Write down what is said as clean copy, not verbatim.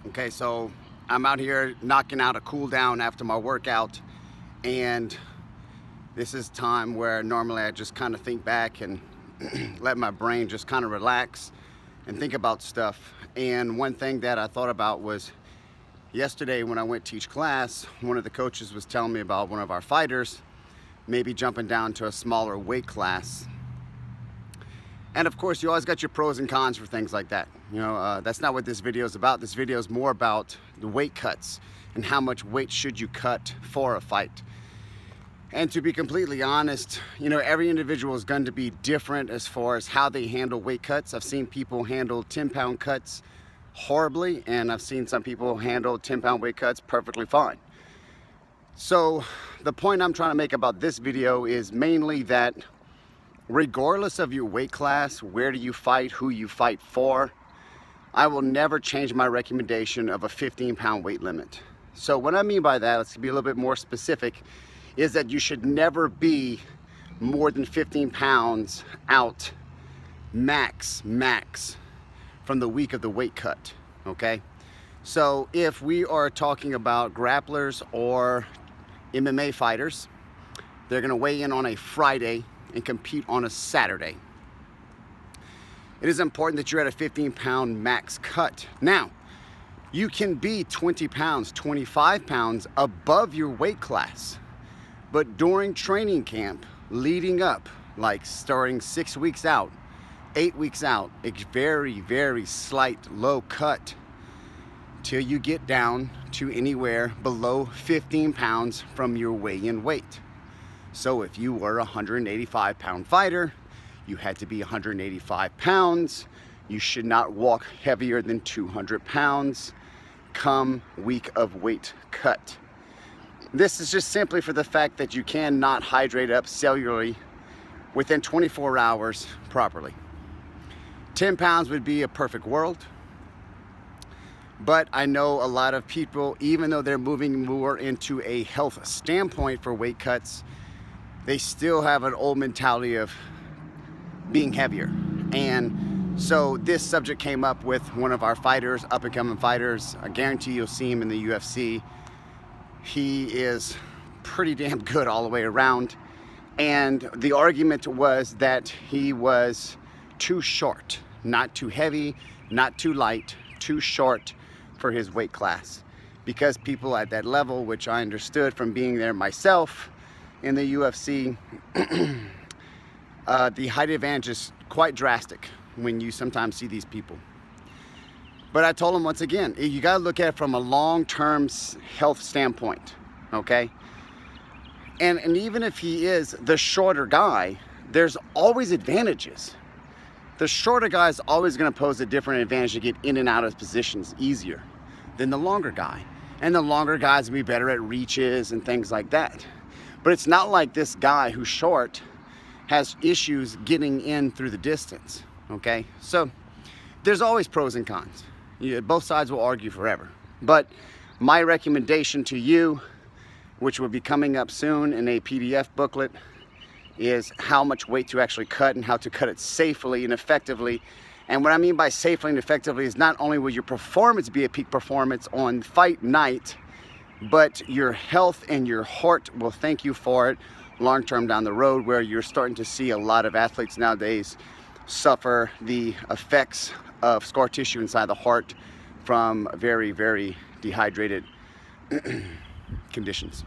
Okay, so I'm out here knocking out a cool down after my workout, and this is time where normally I just kind of think back and let my brain just kind of relax and think about stuff. And one thing that I thought about was yesterday when I went teach class, one of the coaches was telling me about one of our fighters maybe jumping down to a smaller weight class. And of course, you always got your pros and cons for things like that. You know, that's not what this video is about. This video is more about the weight cuts and how much weight should you cut for a fight. And to be completely honest, you know, every individual is going to be different as far as how they handle weight cuts. I've seen people handle 10-pound cuts horribly, and I've seen some people handle 10-pound weight cuts perfectly fine. So the point I'm trying to make about this video is mainly that regardless of your weight class, where do you fight, who you fight for, I will never change my recommendation of a 15-pound weight limit. So what I mean by that, let's be a little bit more specific, is that you should never be more than 15 pounds out max from the week of the weight cut, okay? So if we are talking about grapplers or MMA fighters, they're gonna weigh in on a Friday and compete on a Saturday. It is important that you're at a 15-pound max cut. Now, you can be 20 pounds, 25 pounds above your weight class, but during training camp, leading up, like starting 6 weeks out, 8 weeks out, a very slight low cut till you get down to anywhere below 15 pounds from your weigh-in weight. So if you were a 185-pound fighter, you had to be 185 pounds. You should not walk heavier than 200 pounds come week of weight cut. This is just simply for the fact that you cannot hydrate up cellularly within 24 hours properly. 10 pounds would be a perfect world. But I know a lot of people, even though they're moving more into a health standpoint for weight cuts, they still have an old mentality of being heavier. And so this subject came up with one of our fighters, up-and-coming fighters. I guarantee you'll see him in the UFC. He is pretty damn good all the way around. And the argument was that he was too short, not too heavy, not too light, too short for his weight class. Because people at that level, which I understood from being there myself in the UFC, the height advantage is quite drastic when you sometimes see these people. But I told him once again, you gotta look at it from a long-term health standpoint, okay? And even if he is the shorter guy, there's always advantages. The shorter guy is always gonna pose a different advantage to get in and out of positions easier than the longer guy. And the longer guys will be better at reaches and things like that. But it's not like this guy who's short has issues getting in through the distance, okay? So there's always pros and cons. Both sides will argue forever. But my recommendation to you, which will be coming up soon in a PDF booklet, is how much weight to actually cut and how to cut it safely and effectively. And what I mean by safely and effectively is not only will your performance be a peak performance on fight night, but your health and your heart will thank you for it long term down the road, where you're starting to see a lot of athletes nowadays suffer the effects of scar tissue inside the heart from very dehydrated conditions.